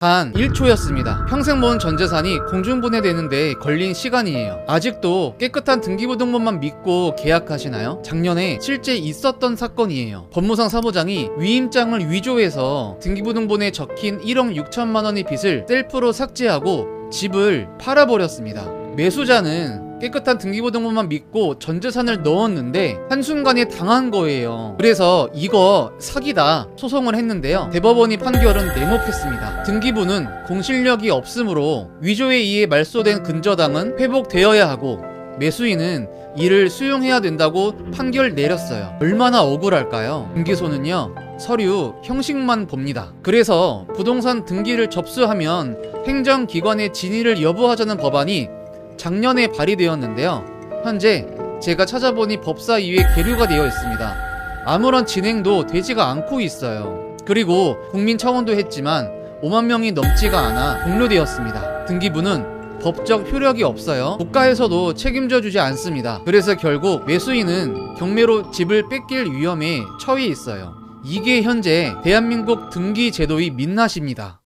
단 1초였습니다. 평생 모은 전 재산이 공중분해되는데 걸린 시간이에요. 아직도 깨끗한 등기부등본만 믿고 계약하시나요? 작년에 실제 있었던 사건이에요. 법무상 사무장이 위임장을 위조해서 등기부등본에 적힌 1억 6천만 원의 빚을 셀프로 삭제하고 집을 팔아버렸습니다. 매수자는 깨끗한 등기부등본만 믿고 전 재산을 넣었는데 한순간에 당한 거예요. 그래서 이거 사기다 소송을 했는데요. 대법원이 판결은 내목했습니다. 등기부는 공실력이 없으므로 위조에 의해 말소된 근저당은 회복되어야 하고 매수인은 이를 수용해야 된다고 판결 내렸어요. 얼마나 억울할까요? 등기소는요, 서류 형식만 봅니다. 그래서 부동산 등기를 접수하면 행정기관의 진위를 여부하자는 법안이 작년에 발의되었는데요. 현재 제가 찾아보니 법사위에 계류가 되어 있습니다. 아무런 진행도 되지가 않고 있어요. 그리고 국민청원도 했지만 5만 명이 넘지가 않아 종료되었습니다. 등기부는 법적 효력이 없어요. 국가에서도 책임져 주지 않습니다. 그래서 결국 매수인은 경매로 집을 뺏길 위험에 처해 있어요. 이게 현재 대한민국 등기 제도의 민낯입니다.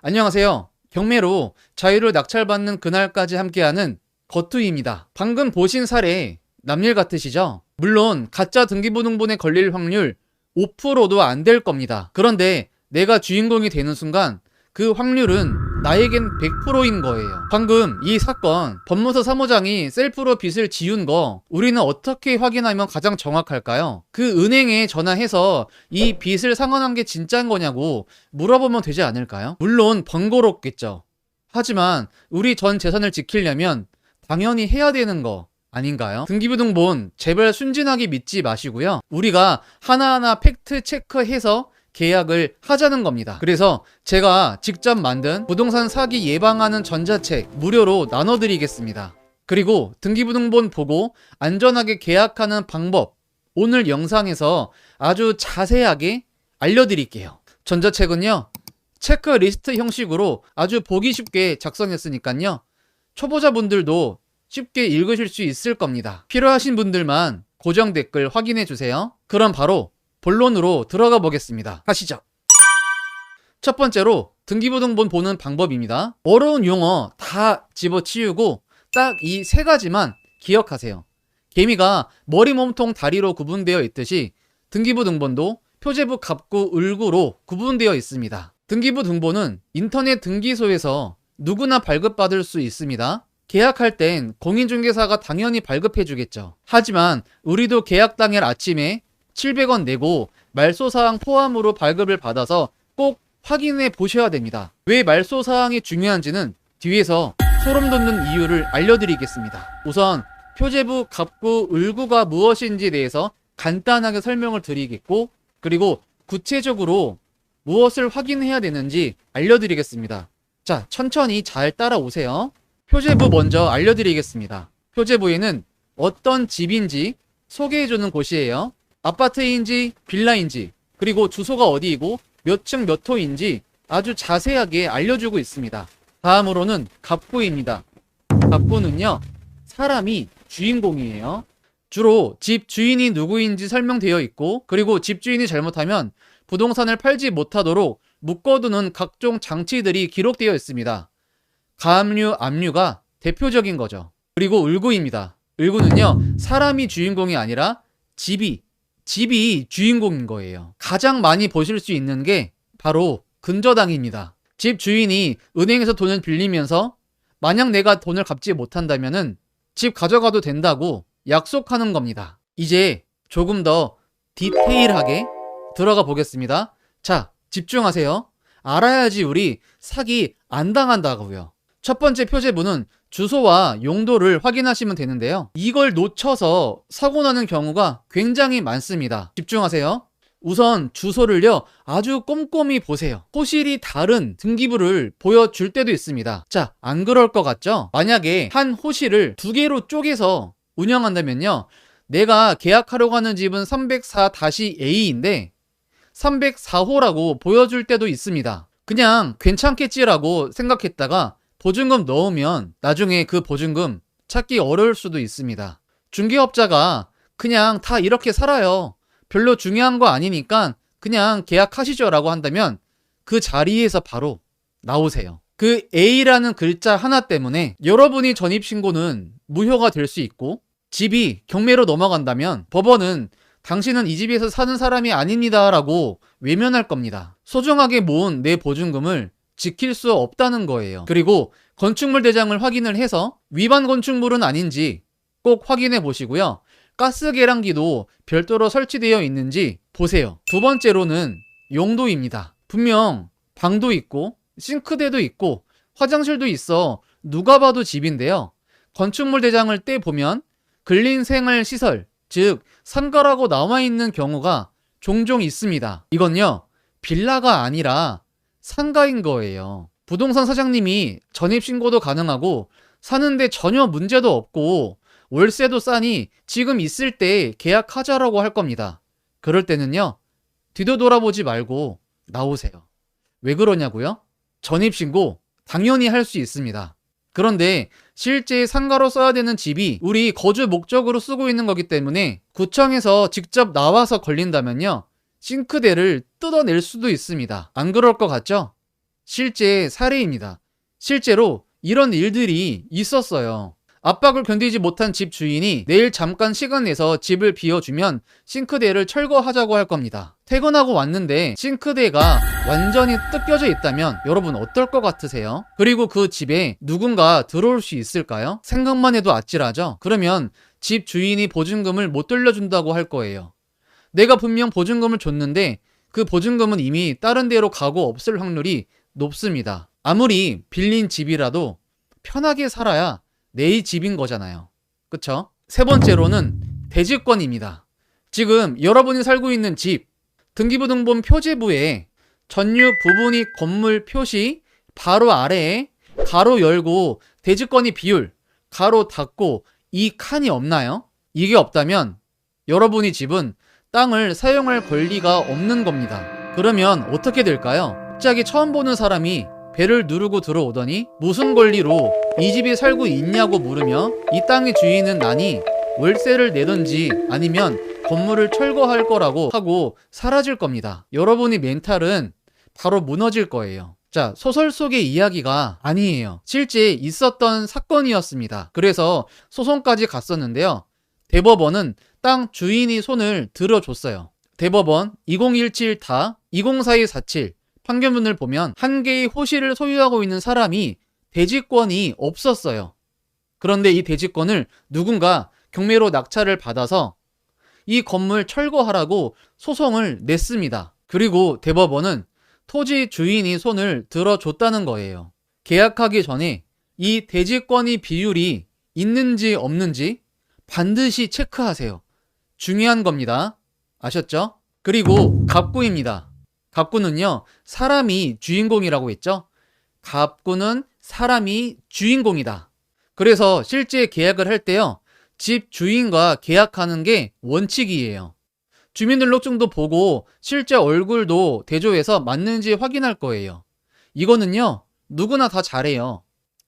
안녕하세요. 경매로 자유를 낙찰받는 그날까지 함께하는 거투입니다. 방금 보신 사례 남일 같으시죠? 물론 가짜 등기부등본에 걸릴 확률 5%도 안 될 겁니다. 그런데 내가 주인공이 되는 순간 그 확률은 나에겐 100%인 거예요. 방금 이 사건 법무사 사무장이 셀프로 빚을 지운 거 우리는 어떻게 확인하면 가장 정확할까요? 그 은행에 전화해서 이 빚을 상환한 게 진짜인 거냐고 물어보면 되지 않을까요? 물론 번거롭겠죠. 하지만 우리 전 재산을 지키려면 당연히 해야 되는 거 아닌가요? 등기부등본 제발 순진하게 믿지 마시고요. 우리가 하나하나 팩트 체크해서 계약을 하자는 겁니다. 그래서 제가 직접 만든 부동산 사기 예방하는 전자책 무료로 나눠드리겠습니다. 그리고 등기부등본 보고 안전하게 계약하는 방법 오늘 영상에서 아주 자세하게 알려드릴게요. 전자책은요, 체크리스트 형식으로 아주 보기 쉽게 작성했으니까요, 초보자분들도 쉽게 읽으실 수 있을 겁니다. 필요하신 분들만 고정 댓글 확인해 주세요. 그럼 바로 본론으로 들어가 보겠습니다. 가시죠. 첫 번째로 등기부등본 보는 방법입니다. 어려운 용어 다 집어치우고 딱 이 세 가지만 기억하세요. 개미가 머리, 몸통, 다리로 구분되어 있듯이 등기부등본도 표제부, 갑구, 을구로 구분되어 있습니다. 등기부등본은 인터넷 등기소에서 누구나 발급받을 수 있습니다. 계약할 땐 공인중개사가 당연히 발급해 주겠죠. 하지만 우리도 계약 당일 아침에 700원 내고 말소사항 포함으로 발급을 받아서 꼭 확인해 보셔야 됩니다. 왜 말소사항이 중요한지는 뒤에서 소름 돋는 이유를 알려드리겠습니다. 우선 표제부, 갑구, 을구가 무엇인지에 대해서 간단하게 설명을 드리겠고, 그리고 구체적으로 무엇을 확인해야 되는지 알려드리겠습니다. 자, 천천히 잘 따라오세요. 표제부 먼저 알려드리겠습니다. 표제부에는 어떤 집인지 소개해주는 곳이에요. 아파트인지 빌라인지, 그리고 주소가 어디이고 몇 층 몇 호인지 아주 자세하게 알려주고 있습니다. 다음으로는 갑구입니다. 갑구는요, 사람이 주인공이에요. 주로 집 주인이 누구인지 설명되어 있고, 그리고 집 주인이 잘못하면 부동산을 팔지 못하도록 묶어두는 각종 장치들이 기록되어 있습니다. 가압류, 압류가 대표적인 거죠. 그리고 을구입니다. 을구는요, 사람이 주인공이 아니라 집이 주인공인 거예요. 가장 많이 보실 수 있는 게 바로 근저당입니다. 집 주인이 은행에서 돈을 빌리면서 만약 내가 돈을 갚지 못한다면은 집 가져가도 된다고 약속하는 겁니다. 이제 조금 더 디테일하게 들어가 보겠습니다. 자, 집중하세요. 알아야지 우리 사기 안 당한다고요. 첫 번째 표제부는 주소와 용도를 확인하시면 되는데요. 이걸 놓쳐서 사고 나는 경우가 굉장히 많습니다. 집중하세요. 우선 주소를요, 아주 꼼꼼히 보세요. 호실이 다른 등기부를 보여줄 때도 있습니다. 자, 안 그럴 것 같죠? 만약에 한 호실을 두 개로 쪼개서 운영한다면요, 내가 계약하려고 하는 집은 304-A인데 304호라고 보여줄 때도 있습니다. 그냥 괜찮겠지라고 생각했다가 보증금 넣으면 나중에 그 보증금 찾기 어려울 수도 있습니다. 중개업자가 그냥 다 이렇게 살아요, 별로 중요한 거 아니니까 그냥 계약하시죠 라고 한다면 그 자리에서 바로 나오세요. 그 A라는 글자 하나 때문에 여러분이 전입신고는 무효가 될 수 있고, 집이 경매로 넘어간다면 법원은 당신은 이 집에서 사는 사람이 아닙니다 라고 외면할 겁니다. 소중하게 모은 내 보증금을 지킬 수 없다는 거예요. 그리고 건축물 대장을 확인을 해서 위반 건축물은 아닌지 꼭 확인해 보시고요. 가스 계량기도 별도로 설치되어 있는지 보세요. 두 번째로는 용도입니다. 분명 방도 있고 싱크대도 있고 화장실도 있어 누가 봐도 집인데요. 건축물 대장을 떼보면 근린생활시설, 즉 상가라고 나와 있는 경우가 종종 있습니다. 이건요, 빌라가 아니라 상가인 거예요. 부동산 사장님이 전입신고도 가능하고 사는데 전혀 문제도 없고 월세도 싸니 지금 있을 때 계약하자라고 할 겁니다. 그럴 때는요, 뒤도 돌아보지 말고 나오세요. 왜 그러냐고요? 전입신고 당연히 할 수 있습니다. 그런데 실제 상가로 써야 되는 집이 우리 거주 목적으로 쓰고 있는 거기 때문에 구청에서 직접 나와서 걸린다면요, 싱크대를 뜯어낼 수도 있습니다. 안 그럴 것 같죠? 실제 사례입니다. 실제로 이런 일들이 있었어요. 압박을 견디지 못한 집 주인이 내일 잠깐 시간 내서 집을 비워주면 싱크대를 철거하자고 할 겁니다. 퇴근하고 왔는데 싱크대가 완전히 뜯겨져 있다면 여러분 어떨 것 같으세요? 그리고 그 집에 누군가 들어올 수 있을까요? 생각만 해도 아찔하죠? 그러면 집 주인이 보증금을 못 돌려준다고 할 거예요. 내가 분명 보증금을 줬는데 그 보증금은 이미 다른 데로 가고 없을 확률이 높습니다. 아무리 빌린 집이라도 편하게 살아야 내 집인 거잖아요. 그쵸? 세 번째로는 대지권입니다. 지금 여러분이 살고 있는 집, 등기부등본 표제부에 전유 부분이 건물 표시 바로 아래에 가로 열고 대지권이 비율, 가로 닫고 이 칸이 없나요? 이게 없다면 여러분이 집은 땅을 사용할 권리가 없는 겁니다. 그러면 어떻게 될까요? 갑자기 처음 보는 사람이 배를 누르고 들어오더니 무슨 권리로 이 집에 살고 있냐고 물으며 이 땅의 주인은 나니 월세를 내던지 아니면 건물을 철거할 거라고 하고 사라질 겁니다. 여러분의 멘탈은 바로 무너질 거예요. 자, 소설 속의 이야기가 아니에요. 실제 있었던 사건이었습니다. 그래서 소송까지 갔었는데요. 대법원은 땅 주인이 손을 들어줬어요. 대법원 2017-204247 판결문을 보면 한 개의 호실을 소유하고 있는 사람이 대지권이 없었어요. 그런데 이 대지권을 누군가 경매로 낙찰을 받아서 이 건물 철거하라고 소송을 냈습니다. 그리고 대법원은 토지 주인이 손을 들어줬다는 거예요. 계약하기 전에 이 대지권의 비율이 있는지 없는지 반드시 체크하세요. 중요한 겁니다. 아셨죠? 그리고 갑구입니다. 갑구는요, 사람이 주인공이라고 했죠? 갑구는 사람이 주인공이다. 그래서 실제 계약을 할 때요, 집 주인과 계약하는 게 원칙이에요. 주민등록증도 보고 실제 얼굴도 대조해서 맞는지 확인할 거예요. 이거는요, 누구나 다 잘해요.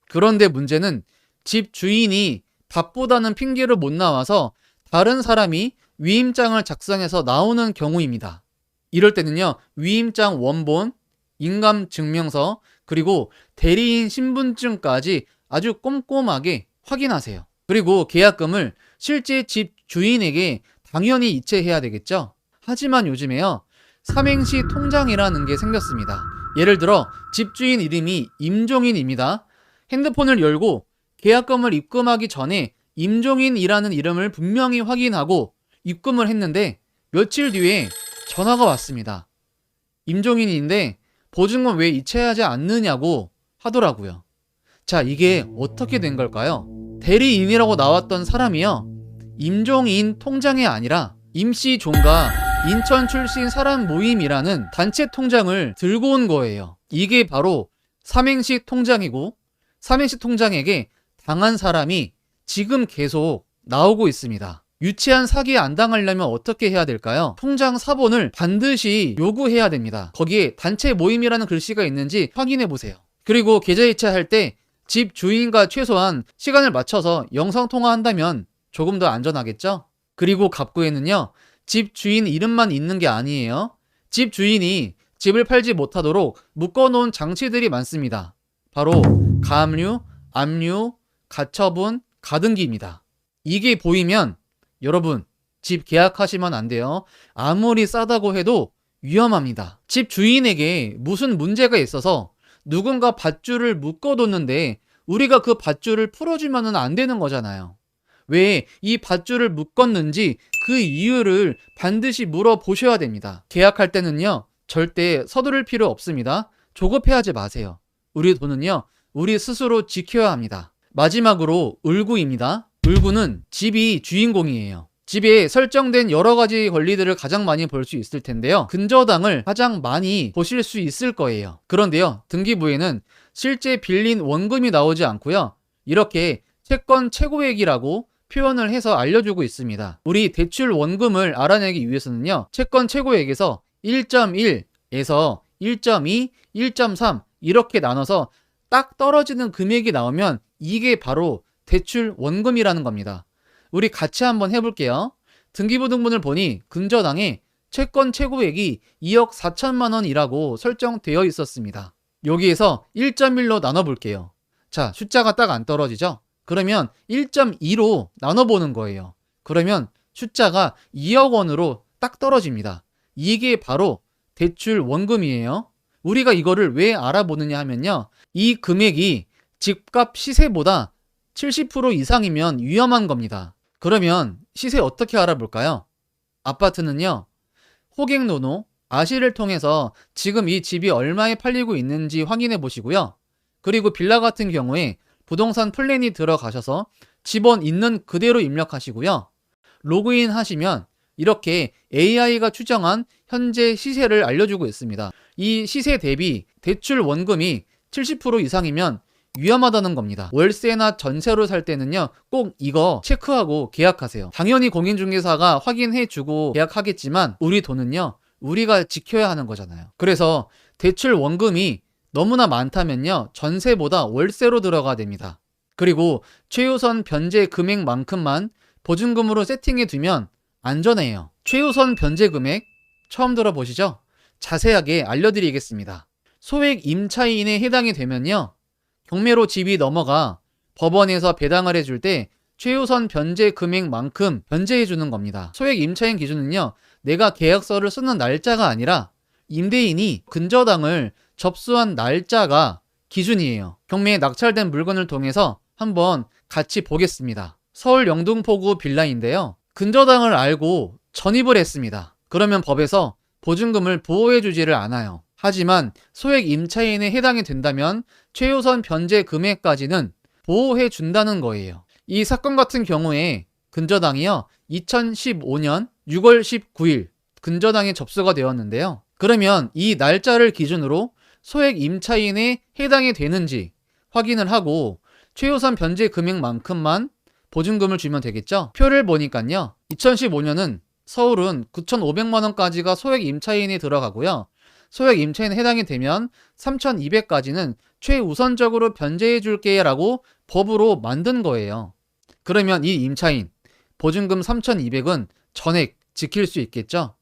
그런데 문제는 집 주인이 바쁘다는 핑계를 못 나와서 다른 사람이 위임장을 작성해서 나오는 경우입니다. 이럴 때는요, 위임장 원본, 인감증명서, 그리고 대리인 신분증까지 아주 꼼꼼하게 확인하세요. 그리고 계약금을 실제 집 주인에게 당연히 이체해야 되겠죠? 하지만 요즘에요, 삼행시 통장이라는 게 생겼습니다. 예를 들어 집주인 이름이 임종인입니다. 핸드폰을 열고 계약금을 입금하기 전에 임종인이라는 이름을 분명히 확인하고 입금을 했는데 며칠 뒤에 전화가 왔습니다. 임종인인데 보증금 왜 이체하지 않느냐고 하더라고요. 자, 이게 어떻게 된 걸까요? 대리인이라고 나왔던 사람이요, 임종인 통장이 아니라 임씨종가 인천 출신 사람 모임이라는 단체 통장을 들고 온 거예요. 이게 바로 삼행시 통장이고, 삼행시 통장에게 당한 사람이 지금 계속 나오고 있습니다. 유치한 사기에 안 당하려면 어떻게 해야 될까요? 통장 사본을 반드시 요구해야 됩니다. 거기에 단체 모임이라는 글씨가 있는지 확인해 보세요. 그리고 계좌이체할 때 집 주인과 최소한 시간을 맞춰서 영상통화한다면 조금 더 안전하겠죠? 그리고 갑구에는요, 집 주인 이름만 있는 게 아니에요. 집 주인이 집을 팔지 못하도록 묶어놓은 장치들이 많습니다. 바로 가압류, 압류, 가처분, 가등기입니다. 이게 보이면 여러분 집 계약하시면 안 돼요. 아무리 싸다고 해도 위험합니다. 집 주인에게 무슨 문제가 있어서 누군가 밧줄을 묶어뒀는데 우리가 그 밧줄을 풀어주면 안 되는 거잖아요. 왜 이 밧줄을 묶었는지 그 이유를 반드시 물어보셔야 됩니다. 계약할 때는요, 절대 서두를 필요 없습니다. 조급해하지 마세요. 우리 돈은요, 우리 스스로 지켜야 합니다. 마지막으로 을구입니다. 을구는 집이 주인공이에요. 집에 설정된 여러 가지 권리들을 가장 많이 볼 수 있을 텐데요. 근저당을 가장 많이 보실 수 있을 거예요. 그런데요, 등기부에는 실제 빌린 원금이 나오지 않고요. 이렇게 채권 최고액이라고 표현을 해서 알려주고 있습니다. 우리 대출 원금을 알아내기 위해서는요, 채권 최고액에서 1.1에서 1.2, 1.3 이렇게 나눠서 딱 떨어지는 금액이 나오면 이게 바로 대출 원금이라는 겁니다. 우리 같이 한번 해볼게요. 등기부 등본을 보니 근저당에 채권 최고액이 2억 4천만 원이라고 설정되어 있었습니다. 여기에서 1.1로 나눠볼게요. 자, 숫자가 딱 안 떨어지죠? 그러면 1.2로 나눠보는 거예요. 그러면 숫자가 2억 원으로 딱 떨어집니다. 이게 바로 대출 원금이에요. 우리가 이거를 왜 알아보느냐 하면요, 이 금액이 집값 시세보다 70% 이상이면 위험한 겁니다. 그러면 시세 어떻게 알아볼까요? 아파트는요, 호갱노노, 아시를 통해서 지금 이 집이 얼마에 팔리고 있는지 확인해 보시고요. 그리고 빌라 같은 경우에 부동산 플랜이 들어가셔서 집원 있는 그대로 입력하시고요. 로그인 하시면 이렇게 AI가 추정한 현재 시세를 알려주고 있습니다. 이 시세 대비 대출 원금이 70% 이상이면 위험하다는 겁니다. 월세나 전세로 살 때는요, 꼭 이거 체크하고 계약하세요. 당연히 공인중개사가 확인해주고 계약하겠지만 우리 돈은요, 우리가 지켜야 하는 거잖아요. 그래서 대출 원금이 너무나 많다면요, 전세보다 월세로 들어가야 됩니다. 그리고 최우선 변제 금액만큼만 보증금으로 세팅해 두면 안전해요. 최우선 변제 금액 처음 들어보시죠? 자세하게 알려드리겠습니다. 소액 임차인에 해당이 되면요, 경매로 집이 넘어가 법원에서 배당을 해줄 때 최우선 변제 금액만큼 변제해 주는 겁니다. 소액 임차인 기준은요, 내가 계약서를 쓰는 날짜가 아니라 임대인이 근저당을 접수한 날짜가 기준이에요. 경매에 낙찰된 물건을 통해서 한번 같이 보겠습니다. 서울 영등포구 빌라인데요, 근저당을 알고 전입을 했습니다. 그러면 법에서 보증금을 보호해 주지를 않아요. 하지만 소액 임차인에 해당이 된다면 최우선 변제 금액까지는 보호해 준다는 거예요. 이 사건 같은 경우에 근저당이요, 2015년 6월 19일 근저당이 접수가 되었는데요. 그러면 이 날짜를 기준으로 소액 임차인에 해당이 되는지 확인을 하고 최우선 변제 금액만큼만 보증금을 주면 되겠죠. 표를 보니까요, 2015년은 서울은 9,500만 원까지가 소액 임차인이 들어가고요. 소액 임차인에 해당이 되면 3,200까지는 최우선적으로 변제해 줄게 라고 법으로 만든 거예요. 그러면 이 임차인 보증금 3,200은 전액 지킬 수 있겠죠?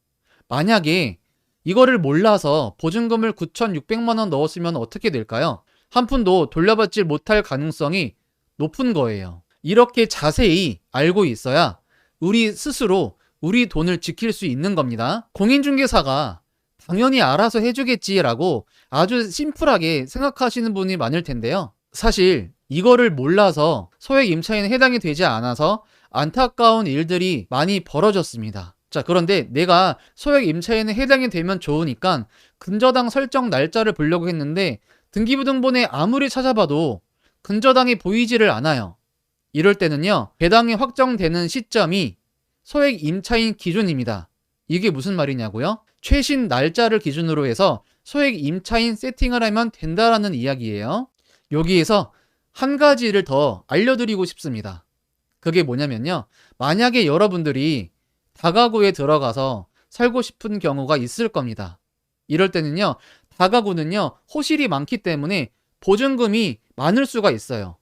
만약에 이거를 몰라서 보증금을 9,600만 원 넣었으면 어떻게 될까요? 한 푼도 돌려받지 못할 가능성이 높은 거예요. 이렇게 자세히 알고 있어야 우리 스스로 우리 돈을 지킬 수 있는 겁니다. 공인중개사가 당연히 알아서 해주겠지라고 아주 심플하게 생각하시는 분이 많을 텐데요. 사실 이거를 몰라서 소액 임차인에 해당이 되지 않아서 안타까운 일들이 많이 벌어졌습니다. 자, 그런데 내가 소액 임차인에 해당이 되면 좋으니까 근저당 설정 날짜를 보려고 했는데 등기부 등본에 아무리 찾아봐도 근저당이 보이지를 않아요. 이럴 때는요, 배당이 확정되는 시점이 소액 임차인 기준입니다. 이게 무슨 말이냐고요? 최신 날짜를 기준으로 해서 소액 임차인 세팅을 하면 된다라는 이야기예요. 여기에서 한 가지를 더 알려드리고 싶습니다. 그게 뭐냐면요, 만약에 여러분들이 다가구에 들어가서 살고 싶은 경우가 있을 겁니다. 이럴 때는요, 다가구는요, 호실이 많기 때문에 보증금이 많을 수가 있어요.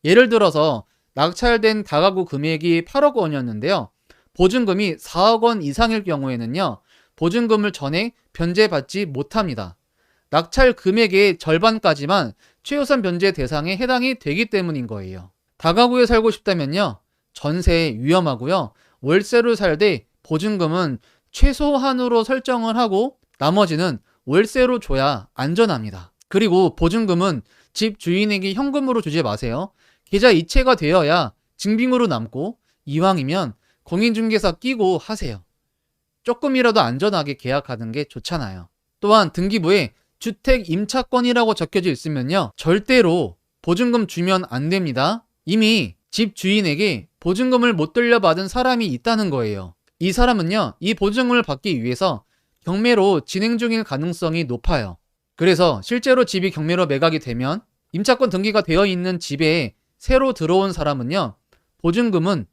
예를 들어서 낙찰된 다가구 금액이 8억 원이었는데요, 보증금이 4억 원 이상일 경우에는요, 보증금을 전액 변제받지 못합니다. 낙찰 금액의 절반까지만 최우선 변제 대상에 해당이 되기 때문인 거예요. 다가구에 살고 싶다면요, 전세 위험하고요, 월세로 살되 보증금은 최소한으로 설정을 하고 나머지는 월세로 줘야 안전합니다. 그리고 보증금은 집 주인에게 현금으로 주지 마세요. 계좌 이체가 되어야 증빙으로 남고, 이왕이면 공인중개사 끼고 하세요. 조금이라도 안전하게 계약하는 게 좋잖아요. 또한 등기부에 주택 임차권이라고 적혀져 있으면요, 절대로 보증금 주면 안 됩니다. 이미 집 주인에게 보증금을 못 돌려받은 사람이 있다는 거예요. 이 사람은요, 이 보증금을 받기 위해서 경매로 진행 중일 가능성이 높아요. 그래서 실제로 집이 경매로 매각이 되면 임차권 등기가 되어 있는 집에 새로 들어온 사람은요, 보증금은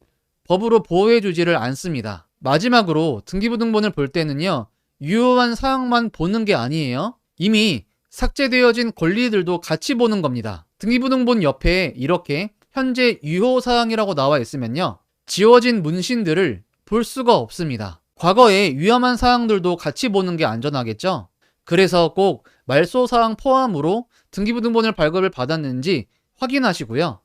법으로 보호해주지를 않습니다. 마지막으로 등기부등본을 볼 때는요, 유효한 사항만 보는 게 아니에요. 이미 삭제되어진 권리들도 같이 보는 겁니다. 등기부등본 옆에 이렇게 현재 유효사항이라고 나와 있으면요, 지워진 문신들을 볼 수가 없습니다. 과거에 위험한 사항들도 같이 보는 게 안전하겠죠? 그래서 꼭 말소사항 포함으로 등기부등본을 발급을 받았는지 확인하시고요.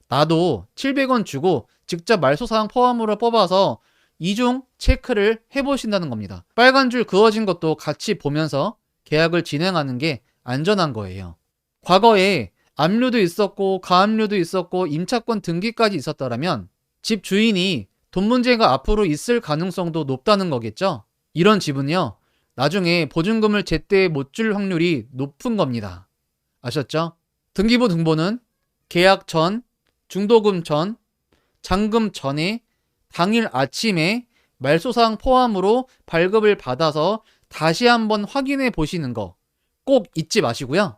나도 700원 주고 직접 말소사항 포함으로 뽑아서 이중 체크를 해보신다는 겁니다. 빨간 줄 그어진 것도 같이 보면서 계약을 진행하는 게 안전한 거예요. 과거에 압류도 있었고 가압류도 있었고 임차권 등기까지 있었더라면 집 주인이 돈 문제가 앞으로 있을 가능성도 높다는 거겠죠? 이런 집은요, 나중에 보증금을 제때 못 줄 확률이 높은 겁니다. 아셨죠? 등기부 등본은 계약 전, 중도금 전, 잔금 전에 당일 아침에 말소사항 포함으로 발급을 받아서 다시 한번 확인해 보시는 거 꼭 잊지 마시고요.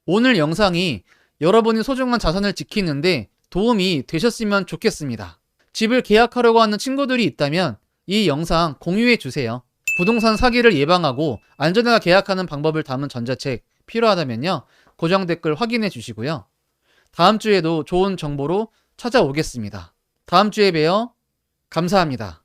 오늘 영상이 여러분이 소중한 자산을 지키는데 도움이 되셨으면 좋겠습니다. 집을 계약하려고 하는 친구들이 있다면 이 영상 공유해 주세요. 부동산 사기를 예방하고 안전하게 계약하는 방법을 담은 전자책 필요하다면요, 고정 댓글 확인해 주시고요. 다음 주에도 좋은 정보로 찾아오겠습니다. 다음 주에 봬요. 감사합니다.